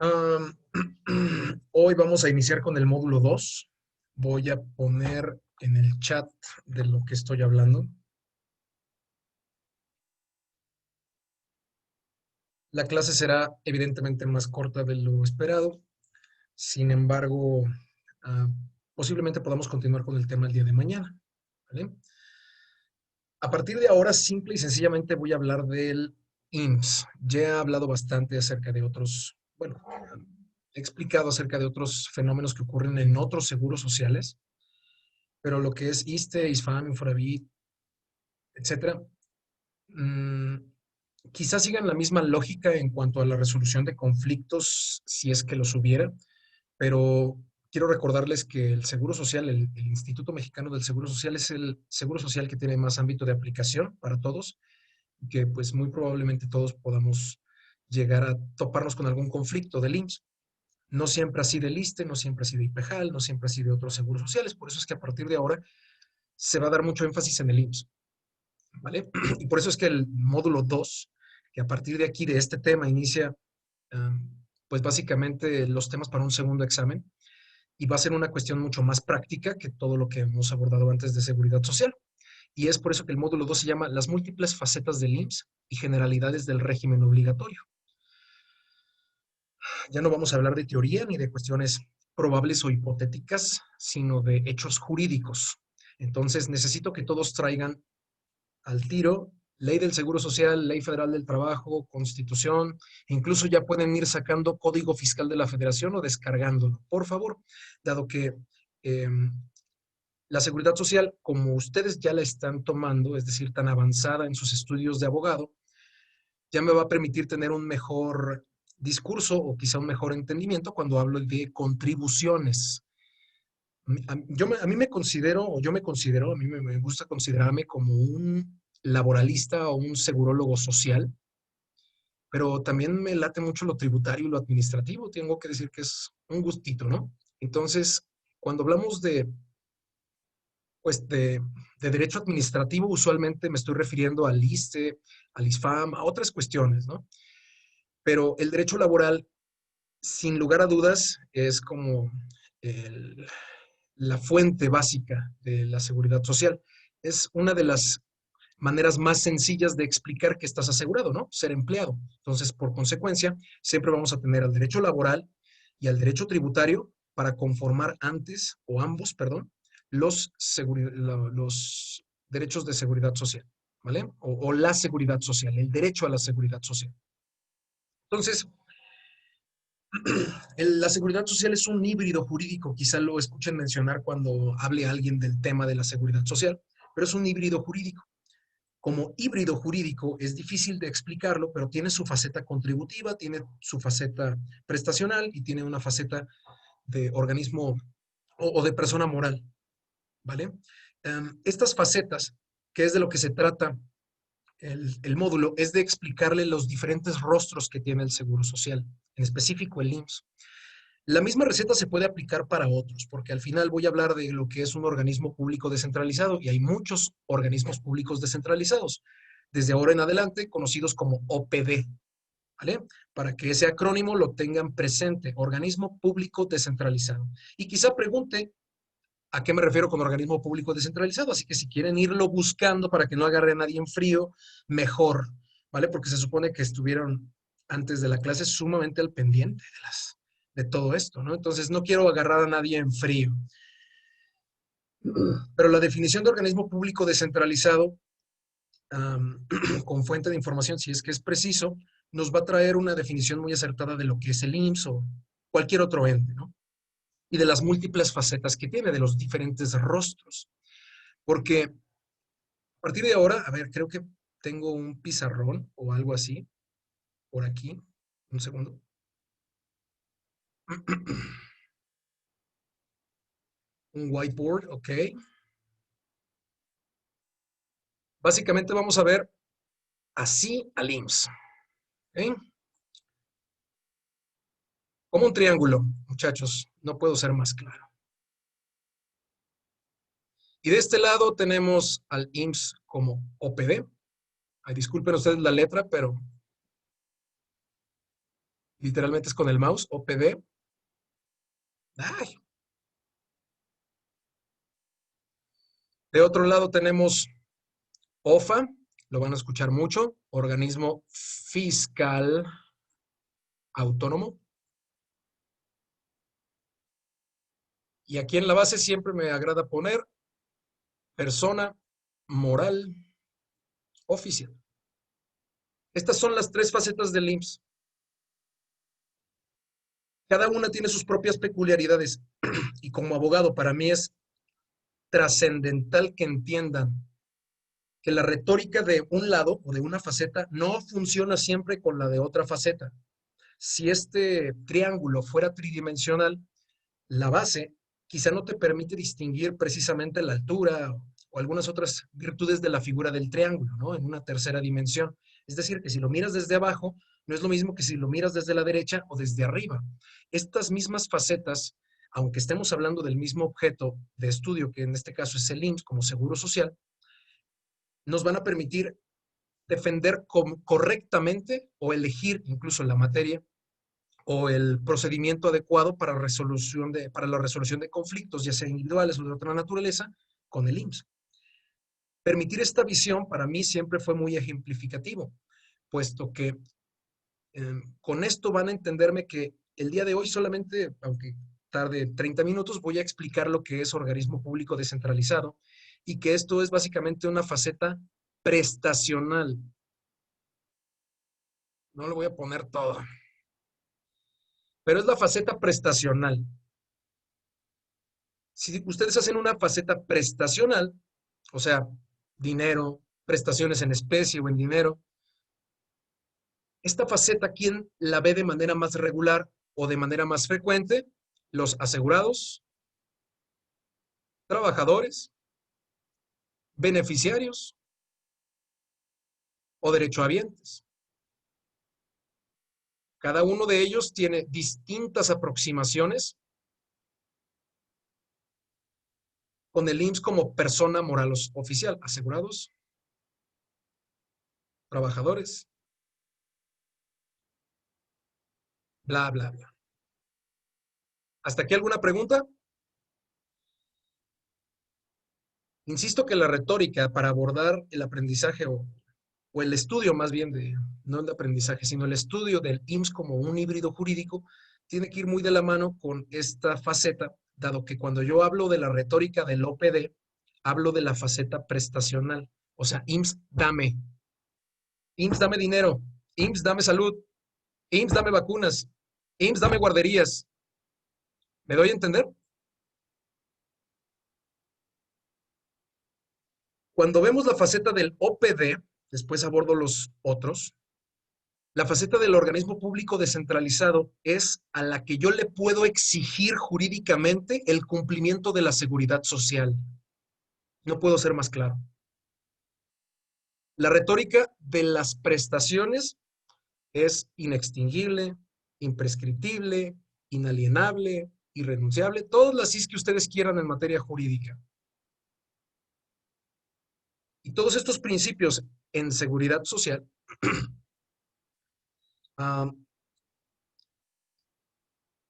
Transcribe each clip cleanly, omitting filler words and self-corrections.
Am, Hoy vamos a iniciar con el módulo 2. Voy a poner en el chat de lo que estoy hablando. La clase será evidentemente más corta de lo esperado. Sin embargo, ah, posiblemente podamos continuar con el tema el día de mañana. ¿Vale? A partir de ahora, simple y sencillamente voy a hablar del IMSS. Ya he hablado bastante acerca de otros, bueno, he explicado acerca de otros fenómenos que ocurren en otros seguros sociales, pero lo que es ISSSTE, ISFAM, Infonavit, etcétera, mm, quizás sigan la misma lógica en cuanto a la resolución de conflictos, si es que los hubiera, pero quiero recordarles que el Seguro Social, el Instituto Mexicano del Seguro Social, es el seguro social que tiene más ámbito de aplicación para todos, y que pues muy probablemente todos podamos llegar a toparnos con algún conflicto del IMSS. No siempre así del ISSSTE, no siempre así de IPEJAL, no siempre así de otros seguros sociales, por eso es que a partir de ahora se va a dar mucho énfasis en el IMSS. ¿Vale? Y por eso es que el módulo 2, que a partir de aquí, de este tema, inicia, pues básicamente los temas para un segundo examen, y va a ser una cuestión mucho más práctica que todo lo que hemos abordado antes de seguridad social. Y es por eso que el módulo 2 se llama Las múltiples facetas del IMSS y generalidades del régimen obligatorio. Ya no vamos a hablar de teoría ni de cuestiones probables o hipotéticas, sino de hechos jurídicos. Entonces necesito que todos traigan al tiro Ley del Seguro Social, Ley Federal del Trabajo, Constitución, incluso ya pueden ir sacando Código Fiscal de la Federación o descargándolo, por favor, dado que eh, la Seguridad Social, como ustedes ya la están tomando, es decir, tan avanzada en sus estudios de abogado, ya me va a permitir tener un mejor discurso o quizá un mejor entendimiento cuando hablo de contribuciones. A mí me considero, o yo me considero, a mí me gusta considerarme como un laboralista o un segurólogo social, pero también me late mucho lo tributario y lo administrativo. Tengo que decir que es un gustito, ¿no? Entonces, cuando hablamos pues de derecho administrativo, usualmente me estoy refiriendo al ISSSTE, al ISFAM, a otras cuestiones, ¿no? Pero el derecho laboral, sin lugar a dudas, es como el, la fuente básica de la seguridad social. Es una de las maneras más sencillas de explicar que estás asegurado, ¿no? Ser empleado. Entonces, por consecuencia, siempre vamos a tener al derecho laboral y al derecho tributario para conformar antes, o ambos, perdón, los derechos de seguridad social, ¿vale? O la seguridad social, el derecho a la seguridad social. Entonces, la seguridad social es un híbrido jurídico, quizá lo escuchen mencionar cuando hable alguien del tema de la seguridad social, pero es un híbrido jurídico. Como híbrido jurídico es difícil de explicarlo, pero tiene su faceta contributiva, tiene su faceta prestacional y tiene una faceta de organismo o de persona moral, ¿vale? Estas facetas, que es de lo que se trata el módulo, es de explicarle los diferentes rostros que tiene el Seguro Social, en específico el IMSS. La misma receta se puede aplicar para otros, porque al final voy a hablar de lo que es un organismo público descentralizado y hay muchos organismos públicos descentralizados, desde ahora en adelante conocidos como OPD, ¿vale? Para que ese acrónimo lo tengan presente, organismo público descentralizado. Y quizá pregunte a qué me refiero con organismo público descentralizado, así que si quieren irlo buscando para que no agarre a nadie en frío, mejor, ¿vale? Porque se supone que estuvieron antes de la clase sumamente al pendiente de todo esto, ¿no? Entonces no quiero agarrar a nadie en frío. Pero la definición de organismo público descentralizado, con fuente de información, si es que es preciso, nos va a traer una definición muy acertada de lo que es el IMSS o cualquier otro ente, ¿no? Y de las múltiples facetas que tiene, de los diferentes rostros. Porque a partir de ahora, a ver, creo que tengo un pizarrón o algo así por aquí. Un segundo. Un whiteboard, ok. Básicamente vamos a ver así al IMSS. ¿Okay? Como un triángulo, muchachos. No puedo ser más claro. Y de este lado tenemos al IMSS como OPD. Ay, disculpen ustedes la letra, pero Literalmente es con el mouse, OPD. Ay. De otro lado tenemos OFA, lo van a escuchar mucho, Organismo Fiscal Autónomo. Y aquí en la base siempre me agrada poner persona moral oficial. Estas son las tres facetas del IMSS. Cada una tiene sus propias peculiaridades y como abogado para mí es trascendental que entiendan que la retórica de un lado o de una faceta no funciona siempre con la de otra faceta. Si este triángulo fuera tridimensional, la base quizá no te permite distinguir precisamente la altura o algunas otras virtudes de la figura del triángulo, ¿no? En una tercera dimensión. Es decir, que si lo miras desde abajo, no es lo mismo que si lo miras desde la derecha o desde arriba. Estas mismas facetas, aunque estemos hablando del mismo objeto de estudio, que en este caso es el IMSS como seguro social, nos van a permitir defender correctamente o elegir incluso la materia o el procedimiento adecuado para la resolución de conflictos, ya sea individuales o de otra naturaleza, con el IMSS. Permitir esta visión para mí siempre fue muy ejemplificativo, puesto que con esto van a entenderme que el día de hoy solamente, aunque tarde 30 minutos, voy a explicar lo que es organismo público descentralizado y que esto es básicamente una faceta prestacional. No le voy a poner todo, pero es la faceta prestacional. Si ustedes hacen una faceta prestacional, o sea, dinero, prestaciones en especie o en dinero, esta faceta, ¿quién la ve de manera más regular o de manera más frecuente? Los asegurados, trabajadores, beneficiarios o derechohabientes. Cada uno de ellos tiene distintas aproximaciones con el IMSS como persona moral oficial. Asegurados, trabajadores, bla, bla, bla. ¿Hasta aquí alguna pregunta? Insisto que la retórica para abordar el aprendizaje o el estudio más bien de, no el aprendizaje, sino el estudio del IMSS como un híbrido jurídico, tiene que ir muy de la mano con esta faceta, dado que cuando yo hablo de la retórica del OPD, hablo de la faceta prestacional. O sea, IMSS dame dinero, IMSS dame salud, IMSS dame vacunas, IMSS dame guarderías. ¿Me doy a entender? Cuando vemos la faceta del OPD, después abordo los otros, la faceta del organismo público descentralizado es a la que yo le puedo exigir jurídicamente el cumplimiento de la seguridad social. No puedo ser más claro. La retórica de las prestaciones es inextinguible, imprescriptible, inalienable, irrenunciable, todas las is que ustedes quieran en materia jurídica. Y todos estos principios en seguridad social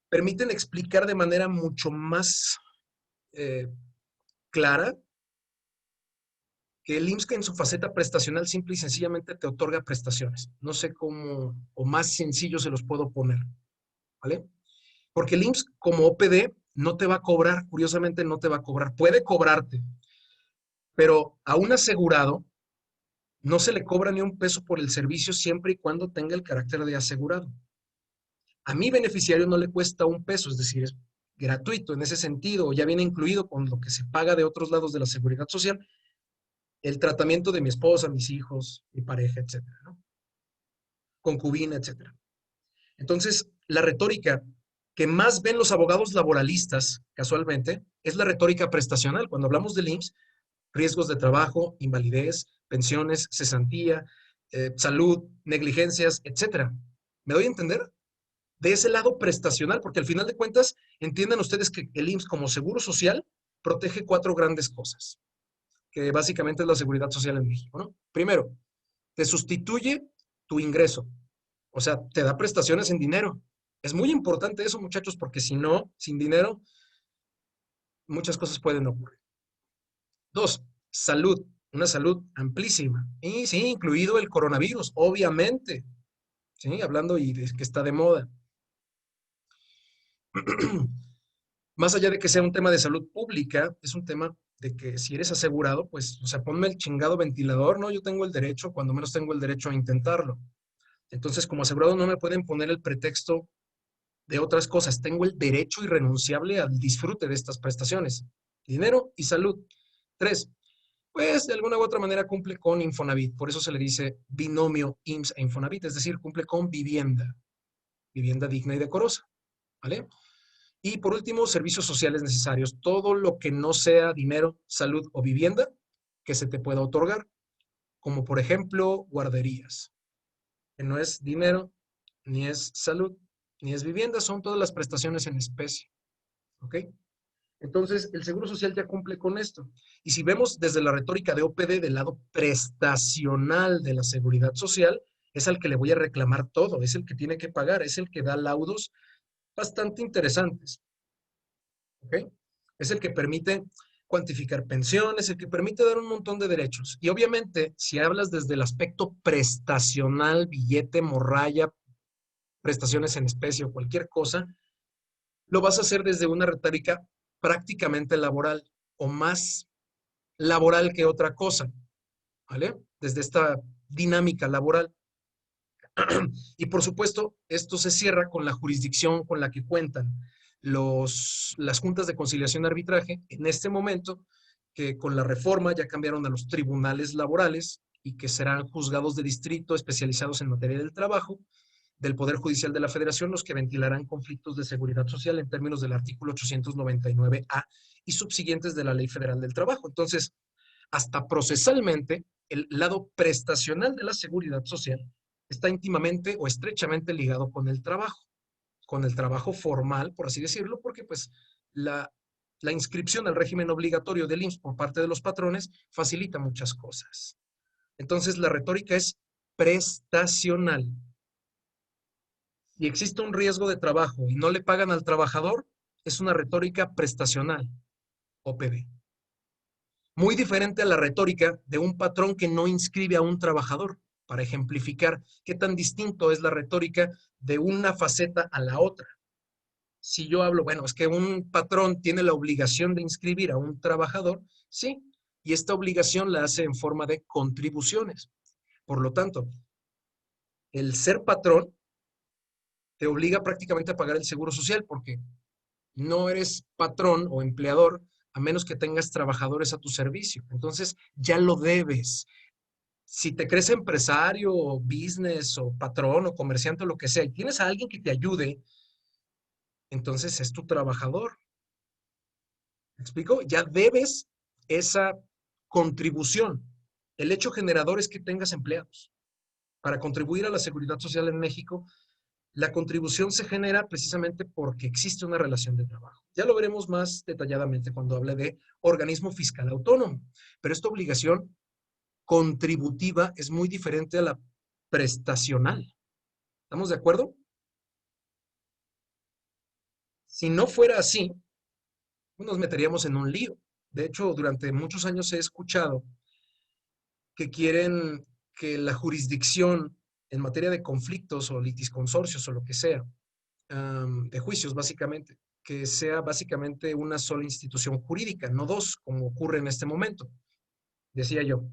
permiten explicar de manera mucho más clara que el IMSS en su faceta prestacional simple y sencillamente te otorga prestaciones. No sé cómo o más sencillo se los puedo poner, ¿vale? Porque el IMSS como OPD no te va a cobrar, curiosamente no te va a cobrar, puede cobrarte, pero a un asegurado no se le cobra ni un peso por el servicio siempre y cuando tenga el carácter de asegurado. A mi beneficiario no le cuesta un peso, es decir, es gratuito en ese sentido, ya viene incluido con lo que se paga de otros lados de la seguridad social, el tratamiento de mi esposa, mis hijos, mi pareja, etcétera, ¿no? Concubina, etcétera. Entonces, la retórica que más ven los abogados laboralistas, casualmente, es la retórica prestacional. Cuando hablamos del IMSS, riesgos de trabajo, invalidez, pensiones, cesantía, salud, negligencias, etcétera. ¿Me doy a entender? De ese lado prestacional, porque al final de cuentas, entiendan ustedes que el IMSS como seguro social protege cuatro grandes cosas, que básicamente es la seguridad social en México, ¿no? Primero, te sustituye tu ingreso. O sea, te da prestaciones en dinero. Es muy importante eso, muchachos, porque si no, sin dinero, muchas cosas pueden ocurrir. Dos, salud, una salud amplísima. Y sí, incluido el coronavirus, obviamente. Sí, hablando y de que está de moda. Más allá de que sea un tema de salud pública, es un tema de que si eres asegurado, pues, o sea, ponme el chingado ventilador, ¿no? Yo tengo el derecho, cuando menos tengo el derecho a intentarlo. Entonces, como asegurado no me pueden poner el pretexto de otras cosas. Tengo el derecho irrenunciable al disfrute de estas prestaciones. Dinero y salud. Tres, pues de alguna u otra manera cumple con Infonavit. Por eso se le dice binomio IMSS e Infonavit, es decir, cumple con vivienda. Vivienda digna y decorosa. ¿Vale? Y por último, servicios sociales necesarios. Todo lo que no sea dinero, salud o vivienda que se te pueda otorgar, como por ejemplo guarderías, que no es dinero, ni es salud, ni es vivienda, son todas las prestaciones en especie. ¿Ok? Entonces, el Seguro Social ya cumple con esto. Y si vemos desde la retórica de OPD del lado prestacional de la Seguridad Social, es al que le voy a reclamar todo, es el que tiene que pagar, es el que da laudos bastante interesantes. ¿Ok? Es el que permite cuantificar pensiones, el que permite dar un montón de derechos. Y obviamente, si hablas desde el aspecto prestacional, billete, morralla, prestaciones en especie o cualquier cosa, lo vas a hacer desde una retórica prácticamente laboral o más laboral que otra cosa, ¿vale? Desde esta dinámica laboral. Y por supuesto, esto se cierra con la jurisdicción con la que cuentan las juntas de conciliación y arbitraje en este momento, que con la reforma ya cambiaron a los tribunales laborales y que serán juzgados de distrito especializados en materia del trabajo del Poder Judicial de la Federación, los que ventilarán conflictos de seguridad social en términos del artículo 899A y subsiguientes de la Ley Federal del Trabajo. Entonces, hasta procesalmente, el lado prestacional de la seguridad social está íntimamente o estrechamente ligado con el trabajo formal, por así decirlo, porque pues la, la inscripción al régimen obligatorio del IMSS por parte de los patrones facilita muchas cosas. Entonces, la retórica es prestacional. Si existe un riesgo de trabajo y no le pagan al trabajador, es una retórica prestacional, OPD. Muy diferente a la retórica de un patrón que no inscribe a un trabajador, para ejemplificar qué tan distinto es la retórica de una faceta a la otra. Si yo hablo, bueno, es que un patrón tiene la obligación de inscribir a un trabajador, sí, y esta obligación la hace en forma de contribuciones. Por lo tanto, el ser patrón te obliga prácticamente a pagar el seguro social porque no eres patrón o empleador a menos que tengas trabajadores a tu servicio. Entonces, ya lo debes. Si te crees empresario o business o patrón o comerciante o lo que sea y tienes a alguien que te ayude, entonces es tu trabajador. ¿Me explico? Ya debes esa contribución. El hecho generador es que tengas empleados. Para contribuir a la seguridad social en México, la contribución se genera precisamente porque existe una relación de trabajo. Ya lo veremos más detalladamente cuando hable de organismo fiscal autónomo. Pero esta obligación contributiva es muy diferente a la prestacional. ¿Estamos de acuerdo? Si no fuera así, nos meteríamos en un lío. De hecho, durante muchos años he escuchado que quieren que la jurisdicción en materia de conflictos o litisconsorcios o lo que sea, de juicios básicamente, que sea básicamente una sola institución jurídica, no dos, como ocurre en este momento. Decía yo,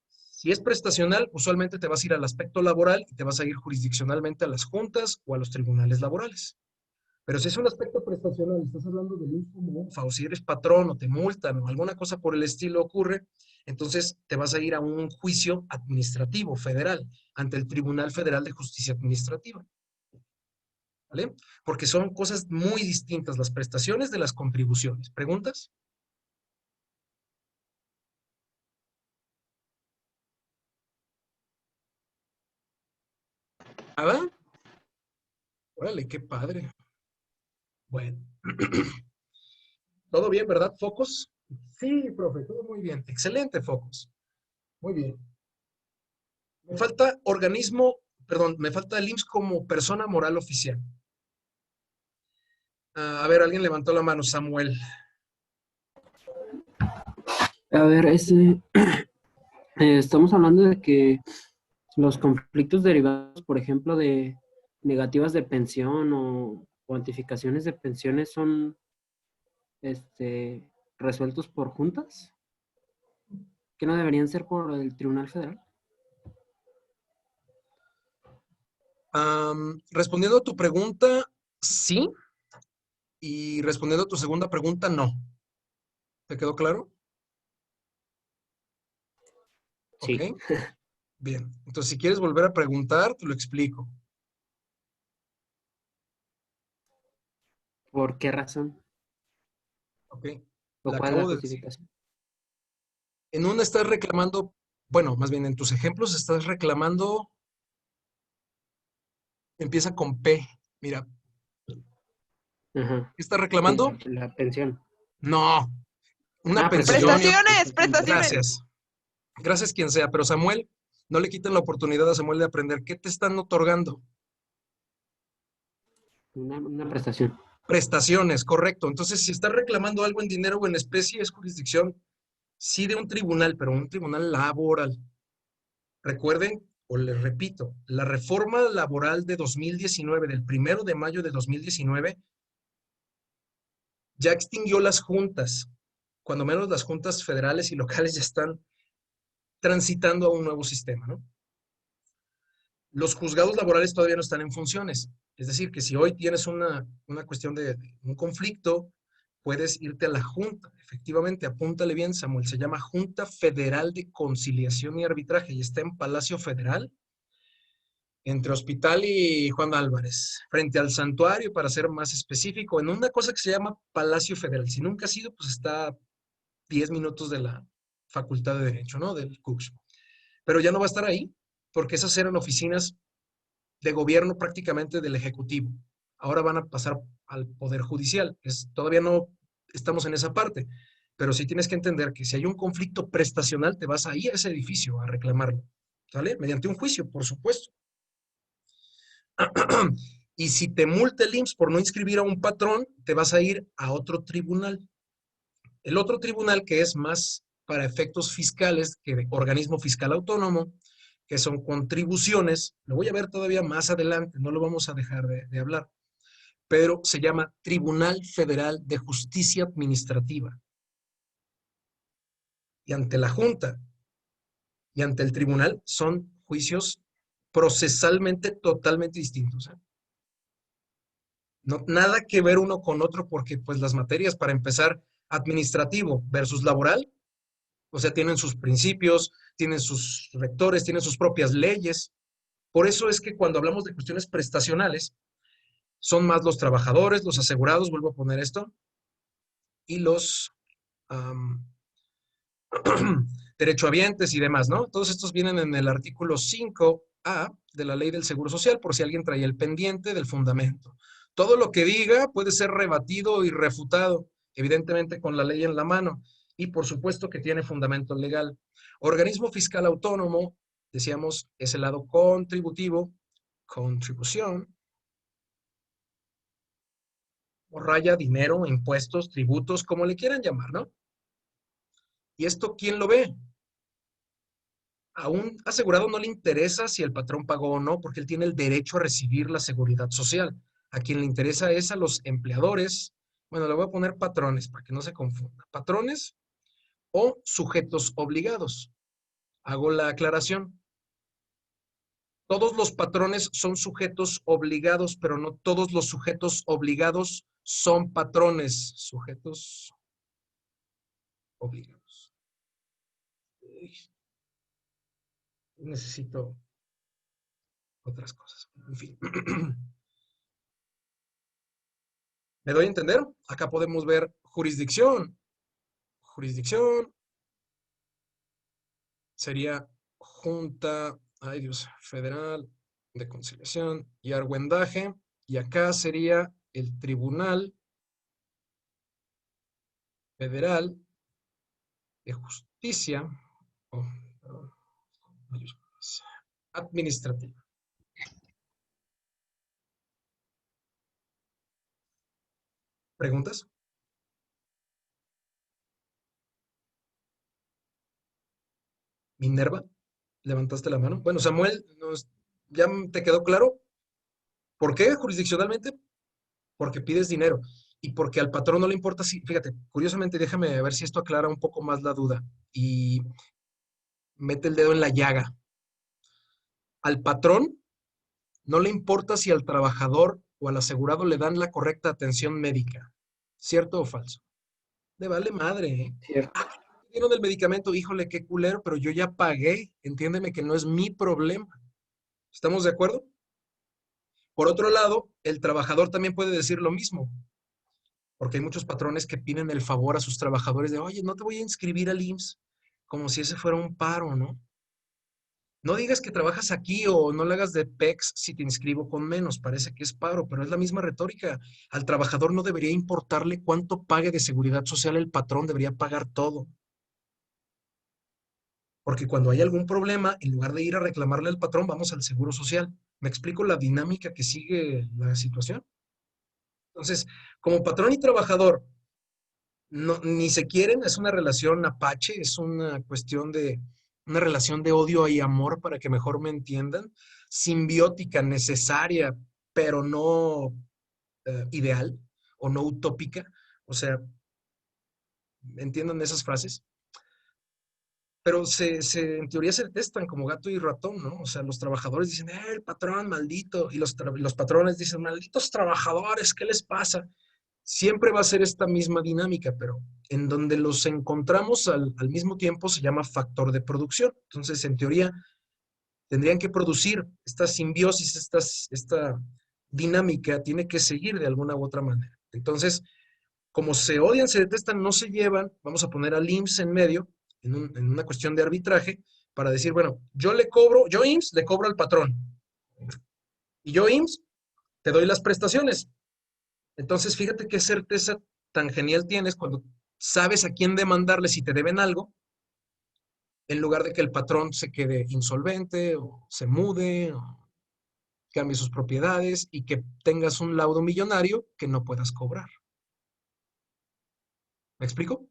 si es prestacional, usualmente te vas a ir al aspecto laboral y te vas a ir jurisdiccionalmente a las juntas o a los tribunales laborales. Pero si es un aspecto prestacional, estás hablando de luz como UFA, o si eres patrón o te multan o alguna cosa por el estilo ocurre, entonces te vas a ir a un juicio administrativo federal ante el Tribunal Federal de Justicia Administrativa. ¿Vale? Porque son cosas muy distintas las prestaciones de las contribuciones. ¿Preguntas? ¿Ah? Órale, qué padre. Bueno, ¿todo bien, verdad, Focos? Sí, profe, todo muy bien. Excelente, Focos. Muy bien. Me falta organismo perdón, me falta el IMSS como persona moral oficial. A ver, alguien levantó la mano, Samuel. A ver, estamos hablando de que los conflictos derivados, por ejemplo, de negativas de pensión o cuantificaciones de pensiones son resueltos por juntas, que no deberían ser por el Tribunal Federal. Respondiendo a tu pregunta, sí. Y respondiendo a tu segunda pregunta, no. ¿Te quedó claro? Ok. Sí. Bien. Entonces, si quieres volver a preguntar, te lo explico. ¿Por qué razón? Ok. ¿O La cuál es la acabo de decir. justificación? En una estás reclamando, bueno, más bien en tus ejemplos estás reclamando, empieza con P. Mira, Ajá. ¿qué estás Sí, reclamando? la pensión. No, una Ah, pensión y prestaciones. otra. Prestaciones, prestaciones. Gracias. Gracias quien sea, pero Samuel, no le quiten la oportunidad a Samuel de aprender. ¿Qué te están otorgando? Una prestación. Prestaciones, correcto. Entonces, si estás reclamando algo en dinero o en especie, es jurisdicción, sí, de un tribunal, pero un tribunal laboral. Recuerden, o les repito, la reforma laboral de 2019, del 1 de mayo de 2019, ya extinguió las juntas, cuando menos las juntas federales y locales ya están transitando a un nuevo sistema, ¿no? Los juzgados laborales todavía no están en funciones. Es decir, que si hoy tienes una cuestión de un conflicto, puedes irte a la Junta. Efectivamente, apúntale bien, Samuel, se llama Junta Federal de Conciliación y Arbitraje y está en Palacio Federal, entre Hospital y Juan Álvarez, frente al santuario, para ser más específico, en una cosa que se llama Palacio Federal. Si nunca has ido, pues está a 10 minutos de la Facultad de Derecho, ¿no? Del CUCS. Pero ya no va a estar ahí, porque esas eran oficinas de gobierno prácticamente del Ejecutivo. Ahora van a pasar al Poder Judicial. Todavía no estamos en esa parte, pero sí tienes que entender que si hay un conflicto prestacional, te vas ahí a ese edificio a reclamarlo, ¿sale? Mediante un juicio, por supuesto. Y si te multa el IMSS por no inscribir a un patrón, te vas a ir a otro tribunal. El otro tribunal que es más para efectos fiscales que de organismo fiscal autónomo, que son contribuciones, lo voy a ver todavía más adelante, no lo vamos a dejar de hablar, pero se llama Tribunal Federal de Justicia Administrativa. Y ante la Junta y ante el tribunal son juicios procesalmente totalmente distintos, ¿eh? No, nada que ver uno con otro porque pues las materias, para empezar, administrativo versus laboral, o sea, tienen sus principios, tienen sus rectores, tienen sus propias leyes. Por eso es que cuando hablamos de cuestiones prestacionales, son más los trabajadores, los asegurados, vuelvo a poner esto, y los um, derechohabientes y demás, ¿no? Todos estos vienen en el artículo 5A de la Ley del Seguro Social, por si alguien traía el pendiente del fundamento. Todo lo que diga puede ser rebatido y refutado, evidentemente con la ley en la mano, y por supuesto que tiene fundamento legal. Organismo fiscal autónomo, decíamos, es el lado contributivo, contribución, o raya, dinero, impuestos, tributos, como le quieran llamar, ¿no? ¿Y esto quién lo ve? A un asegurado no le interesa si el patrón pagó o no, porque él tiene el derecho a recibir la seguridad social. A quien le interesa es a los empleadores. Bueno, le voy a poner patrones para que no se confunda. Patrones o sujetos obligados. Hago la aclaración. Todos los patrones son sujetos obligados, pero no todos los sujetos obligados son patrones. Sujetos obligados. Necesito otras cosas. En fin. ¿Me doy a entender? Acá podemos ver jurisdicción. Jurisdicción sería Junta, ay Dios, Federal de Conciliación y Argüendaje. Y acá sería el Tribunal Federal de Justicia oh, perdón, Administrativa. ¿Preguntas? Minerva, levantaste la mano. Bueno, Samuel, ¿ya te quedó claro? ¿Por qué jurisdiccionalmente? Porque pides dinero y porque al patrón no le importa si, fíjate, curiosamente, déjame ver si esto aclara un poco más la duda y mete el dedo en la llaga. Al patrón no le importa si al trabajador o al asegurado le dan la correcta atención médica. ¿Cierto o falso? Le vale madre, ¿eh? Cierto. Dieron el medicamento, híjole, qué culero, pero yo ya pagué. Entiéndeme que no es mi problema. ¿Estamos de acuerdo? Por otro lado, el trabajador también puede decir lo mismo, porque hay muchos patrones que piden el favor a sus trabajadores de, oye, no te voy a inscribir al IMSS, como si ese fuera un paro, ¿no? No digas que trabajas aquí o no le hagas de PEX si te inscribo con menos, parece que es paro, pero es la misma retórica. Al trabajador no debería importarle cuánto pague de seguridad social el patrón, debería pagar todo. Porque cuando hay algún problema, en lugar de ir a reclamarle al patrón, vamos al seguro social. ¿Me explico la dinámica que sigue la situación? Entonces, como patrón y trabajador, no, ni se quieren, es una relación apache, es una cuestión de una relación de odio y amor para que mejor me entiendan, simbiótica, necesaria, pero no ideal o no utópica. O sea, entiendan esas frases. Pero en teoría se detestan como gato y ratón, ¿no? O sea, los trabajadores dicen, el patrón, maldito, y los patrones dicen, malditos trabajadores, ¿qué les pasa? Siempre va a ser esta misma dinámica, pero en donde los encontramos al mismo tiempo se llama factor de producción. Entonces, en teoría, tendrían que producir esta simbiosis, esta dinámica, tiene que seguir de alguna u otra manera. Entonces, como se odian, se detestan, no se llevan, vamos a poner al IMSS en medio, en una cuestión de arbitraje, para decir, bueno, yo IMSS le cobro al patrón, y yo IMSS te doy las prestaciones. Entonces, fíjate qué certeza tan genial tienes cuando sabes a quién demandarle si te deben algo, en lugar de que el patrón se quede insolvente o se mude o cambie sus propiedades y que tengas un laudo millonario que no puedas cobrar. ¿Me explico?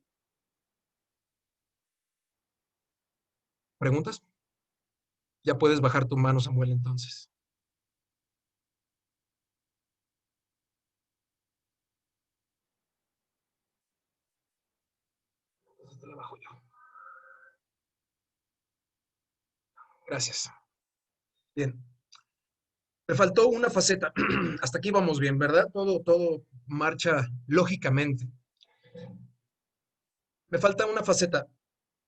¿Preguntas? Ya puedes bajar tu mano, Samuel, entonces. Entonces te la bajo yo. Gracias. Bien. Me faltó una faceta. Hasta aquí vamos bien, ¿verdad? Todo marcha lógicamente. Me falta una faceta.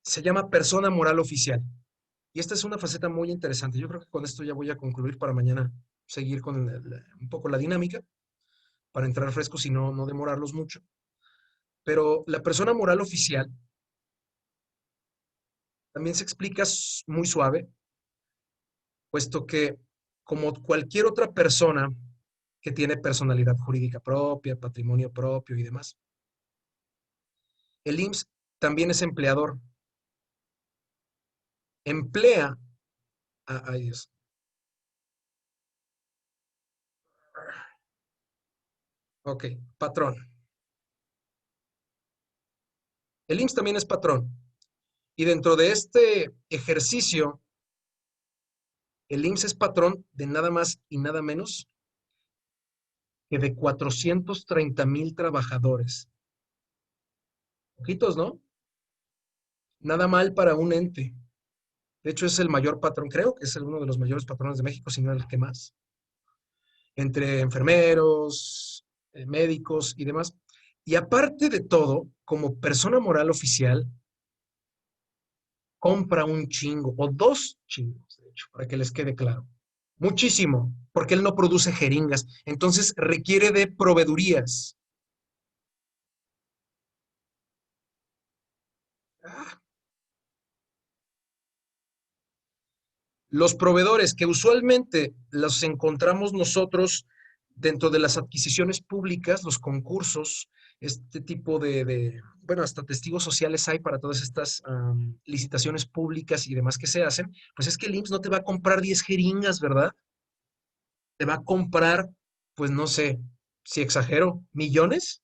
Se llama persona moral oficial. Y esta es una faceta muy interesante. Yo creo que con esto ya voy a concluir para mañana seguir con un poco la dinámica, para entrar frescos y no demorarlos mucho. Pero la persona moral oficial también se explica muy suave, puesto que como cualquier otra persona que tiene personalidad jurídica propia, patrimonio propio y demás, el IMSS también es empleador. Emplea ay Dios. Ok, patrón. El IMSS también es patrón. Y dentro de este ejercicio, el IMSS es patrón de nada más y nada menos que de 430,000 trabajadores. Poquitos, ¿no? Nada mal para un ente. De hecho, es el mayor patrón, creo que es uno de los mayores patrones de México, si no el que más. Entre enfermeros, médicos y demás. Y aparte de todo, como persona moral oficial, compra un chingo, o dos chingos, de hecho, para que les quede claro. Muchísimo, porque él no produce jeringas. Entonces requiere de proveedurías. Ah, los proveedores que usualmente los encontramos nosotros dentro de las adquisiciones públicas, los concursos, este tipo bueno, hasta testigos sociales hay para todas estas licitaciones públicas y demás que se hacen, pues es que el IMSS no te va a comprar 10 jeringas, ¿verdad? Te va a comprar, pues no sé, si exagero, millones.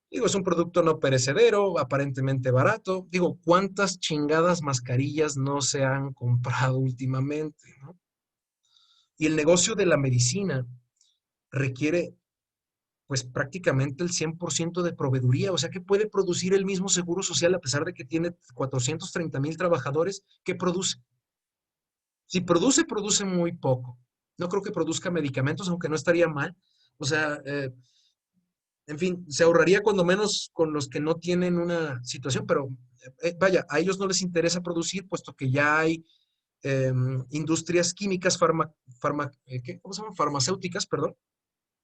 Digo, es un producto no perecedero, aparentemente barato. Digo, ¿cuántas chingadas mascarillas no se han comprado últimamente, ¿no? Y el negocio de la medicina requiere, pues, prácticamente el 100% de proveeduría. O sea, que puede producir el mismo seguro social a pesar de que tiene 430,000 trabajadores. ¿Qué produce? Si produce, produce muy poco. No creo que produzca medicamentos, aunque no estaría mal. O sea, en fin, se ahorraría cuando menos con los que no tienen una situación, pero vaya, a ellos no les interesa producir, puesto que ya hay industrias químicas, ¿cómo se llaman? Farmacéuticas, perdón,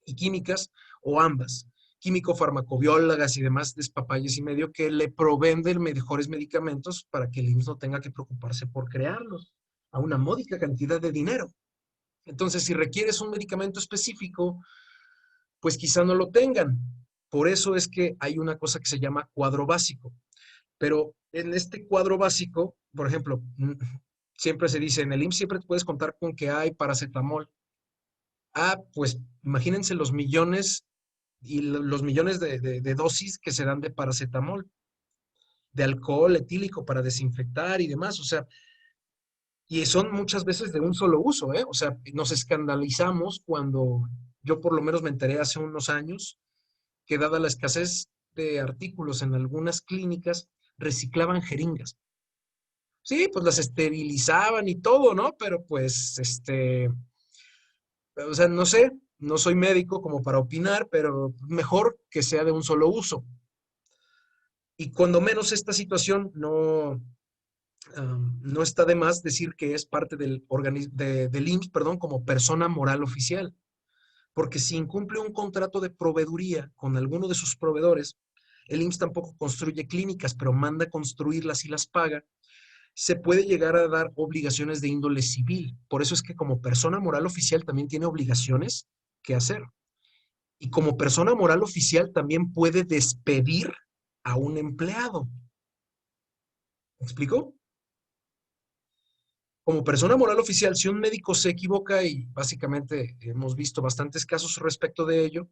y químicas, o ambas, químico-farmacobiólogas y demás despapalles y medio que le proveen de mejores medicamentos para que el IMSS no tenga que preocuparse por crearlos a una módica cantidad de dinero. Entonces, si requieres un medicamento específico, pues quizá no lo tengan. Por eso es que hay una cosa que se llama cuadro básico. Pero en este cuadro básico, por ejemplo, siempre se dice, en el IMSS siempre puedes contar con que hay paracetamol. Ah, pues imagínense los millones y los millones de dosis que se dan de paracetamol, de alcohol etílico para desinfectar y demás. O sea, y son muchas veces de un solo uso, ¿eh? O sea, nos escandalizamos cuando yo por lo menos me enteré hace unos años que dada la escasez de artículos en algunas clínicas, reciclaban jeringas. Sí, pues las esterilizaban y todo, ¿no? Pero pues, o sea, no sé, no soy médico como para opinar, pero mejor que sea de un solo uso. Y cuando menos esta situación no está de más decir que es parte del IMSS, perdón, como persona moral oficial. Porque si incumple un contrato de proveeduría con alguno de sus proveedores, el IMSS tampoco construye clínicas, pero manda construirlas y las paga, se puede llegar a dar obligaciones de índole civil. Por eso es que como persona moral oficial también tiene obligaciones que hacer. Y como persona moral oficial también puede despedir a un empleado. ¿Me explico? Como persona moral oficial, si un médico se equivoca, y básicamente hemos visto bastantes casos respecto de ello,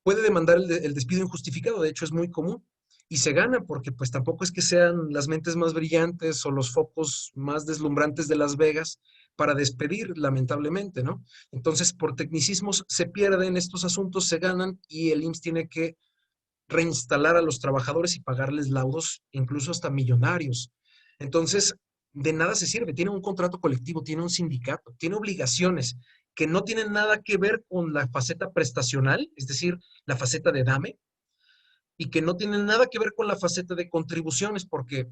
puede demandar el despido injustificado. De hecho, es muy común. Y se gana porque pues tampoco es que sean las mentes más brillantes o los focos más deslumbrantes de Las Vegas para despedir, lamentablemente, ¿no? Entonces, por tecnicismos se pierden estos asuntos, se ganan y el IMSS tiene que reinstalar a los trabajadores y pagarles laudos, incluso hasta millonarios. Entonces, de nada se sirve. Tiene un contrato colectivo, tiene un sindicato, tiene obligaciones que no tienen nada que ver con la faceta prestacional, es decir, la faceta de dame, y que no tienen nada que ver con la faceta de contribuciones, porque,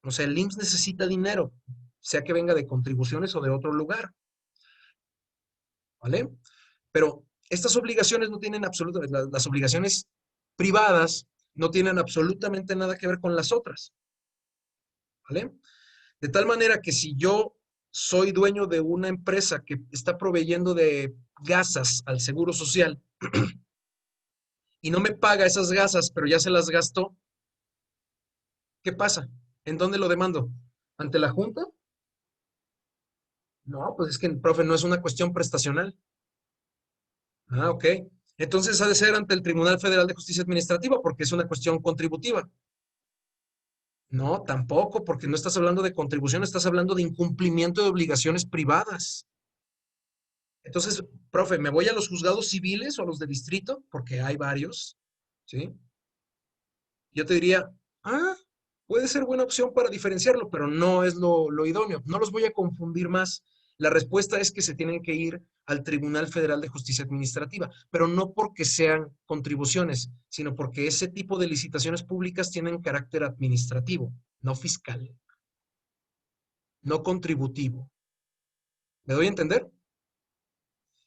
o sea, el IMSS necesita dinero, sea que venga de contribuciones o de otro lugar, ¿vale? Pero estas obligaciones no tienen absolutamente, las obligaciones privadas no tienen absolutamente nada que ver con las otras, ¿vale? De tal manera que si yo soy dueño de una empresa que está proveyendo de gasas al Seguro Social y no me paga esas gasas, pero ya se las gastó, ¿qué pasa? ¿En dónde lo demando? ¿Ante la Junta? No, pues es que, profe, no es una cuestión prestacional. Ah, ok. Entonces ha de ser ante el Tribunal Federal de Justicia Administrativa porque es una cuestión contributiva. No, tampoco, porque no estás hablando de contribución, estás hablando de incumplimiento de obligaciones privadas. Entonces, profe, ¿me voy a los juzgados civiles o a los de distrito? Porque hay varios, ¿sí? Yo te diría, ah, puede ser buena opción para diferenciarlo, pero no es lo idóneo. No los voy a confundir más. La respuesta es que se tienen que ir al Tribunal Federal de Justicia Administrativa, pero no porque sean contribuciones, sino porque ese tipo de licitaciones públicas tienen carácter administrativo, no fiscal, no contributivo. ¿Me doy a entender?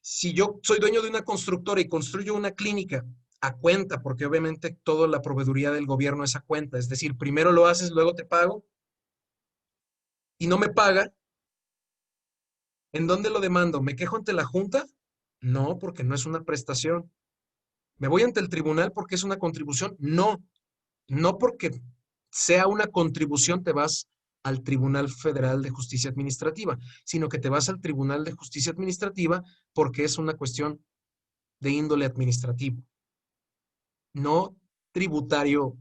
Si yo soy dueño de una constructora y construyo una clínica a cuenta, porque obviamente toda la proveeduría del gobierno es a cuenta, es decir, primero lo haces, luego te pago, y no me paga, ¿en dónde lo demando? ¿Me quejo ante la Junta? No, porque no es una prestación. ¿Me voy ante el tribunal porque es una contribución? No, no porque sea una contribución te vas al Tribunal Federal de Justicia Administrativa, sino que te vas al Tribunal de Justicia Administrativa porque es una cuestión de índole administrativo. no tributario,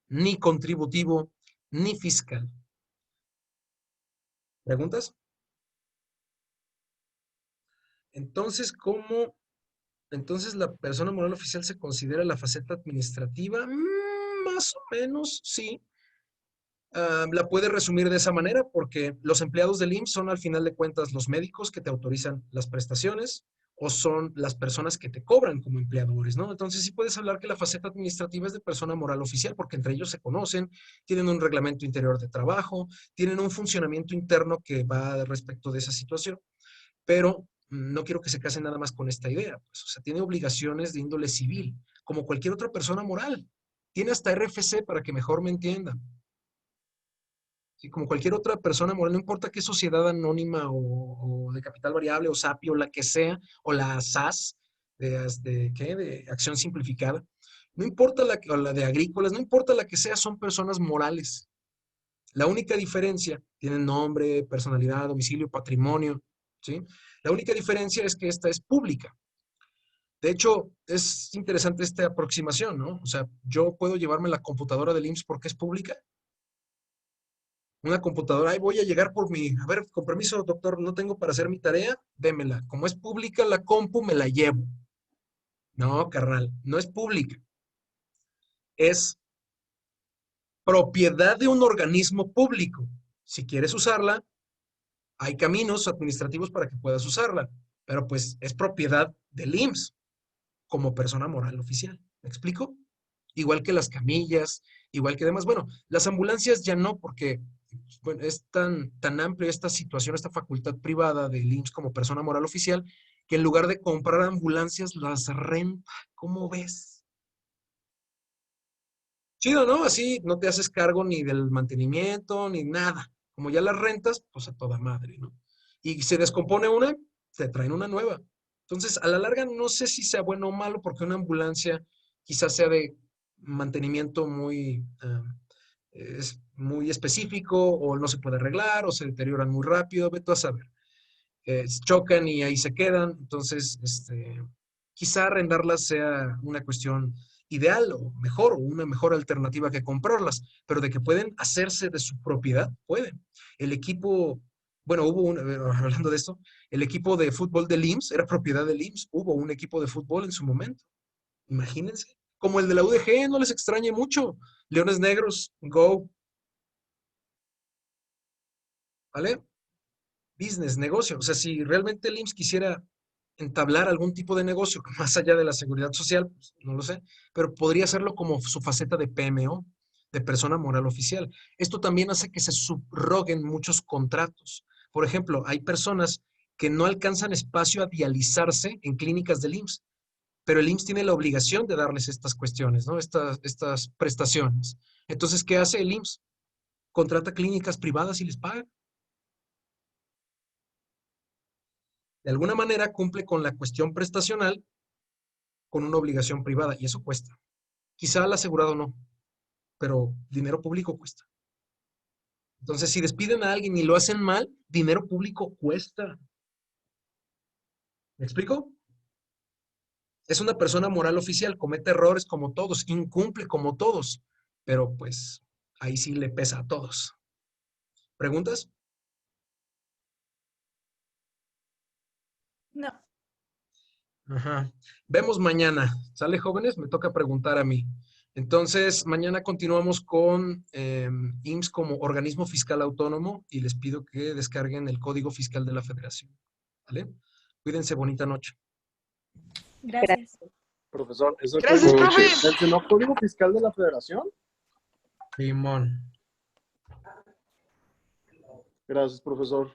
ni contributivo, ni fiscal. ¿Preguntas? Entonces, entonces la persona moral oficial se considera la faceta administrativa? Más o menos, sí. La puede resumir de esa manera porque los empleados del IMSS son al final de cuentas los médicos que te autorizan las prestaciones o son las personas que te cobran como empleadores, ¿no? Entonces sí puedes hablar que la faceta administrativa es de persona moral oficial porque entre ellos se conocen, tienen un reglamento interior de trabajo, tienen un funcionamiento interno que va respecto de esa situación, pero no quiero que se casen nada más con esta idea, pues, o sea, tiene obligaciones de índole civil, como cualquier otra persona moral. Tiene hasta RFC para que mejor me entiendan. Sí, como cualquier otra persona moral, no importa qué sociedad anónima o de capital variable o SAPI o la que sea, o la SAS, de acción simplificada, no importa o la de agrícolas, no importa la que sea, son personas morales. La única diferencia, tienen nombre, personalidad, domicilio, patrimonio, ¿sí? La única diferencia es que esta es pública. De hecho, es interesante esta aproximación, ¿no? O sea, yo puedo llevarme la computadora del IMSS porque es pública. Una computadora, ahí voy a llegar por a ver, con permiso, doctor, no tengo para hacer mi tarea, démela. Como es pública la compu, me la llevo. No, carnal, no es pública. Es propiedad de un organismo público. Si quieres usarla, hay caminos administrativos para que puedas usarla, pero pues es propiedad del IMSS como persona moral oficial. ¿Me explico? Igual que las camillas, igual que demás. Bueno, las ambulancias ya no, porque bueno, es tan amplia esta situación, esta facultad privada del IMSS como persona moral oficial, que en lugar de comprar ambulancias, las renta. ¿Cómo ves? Chido, ¿no? Así no te haces cargo ni del mantenimiento, ni nada. Como ya las rentas, pues a toda madre, ¿no? Y se descompone una, te traen una nueva. Entonces, a la larga, no sé si sea bueno o malo, porque una ambulancia quizás sea de mantenimiento es muy específico, o no se puede arreglar, o se deterioran muy rápido, vete tú a saber. Chocan y ahí se quedan. Entonces, quizá arrendarlas sea una cuestión ideal o mejor, o una mejor alternativa que comprarlas, pero de que pueden hacerse de su propiedad, pueden. El equipo, bueno, hablando de esto, el equipo de fútbol del IMSS era propiedad del IMSS, hubo un equipo de fútbol en su momento, imagínense, como el de la UDG, no les extrañe mucho, Leones Negros, Go, ¿vale? Business, negocio. O sea, si realmente el IMSS quisiera entablar algún tipo de negocio más allá de la seguridad social, pues, no lo sé, pero podría hacerlo como su faceta de PMO, de persona moral oficial. Esto también hace que se subroguen muchos contratos. Por ejemplo, hay personas que no alcanzan espacio a dializarse en clínicas del IMSS, pero el IMSS tiene la obligación de darles estas cuestiones, ¿no? Estas prestaciones. Entonces, ¿qué hace el IMSS? Contrata clínicas privadas y les paga. De alguna manera cumple con la cuestión prestacional con una obligación privada y eso cuesta. Quizá al asegurado no, pero dinero público cuesta. Entonces, si despiden a alguien y lo hacen mal, dinero público cuesta. ¿Me explico? Es una persona moral oficial, comete errores como todos, incumple como todos, pero pues ahí sí le pesa a todos. ¿Preguntas? No. Ajá. Vemos mañana. ¿Sale, jóvenes? Me toca preguntar a mí. Entonces, mañana continuamos con IMSS como organismo fiscal autónomo y les pido que descarguen el Código Fiscal de la Federación. ¿Vale? Cuídense, bonita noche. Gracias. Profesor, ¿es el Gracias, código, profe. mencionó Código Fiscal de la Federación? Simón. Gracias, profesor.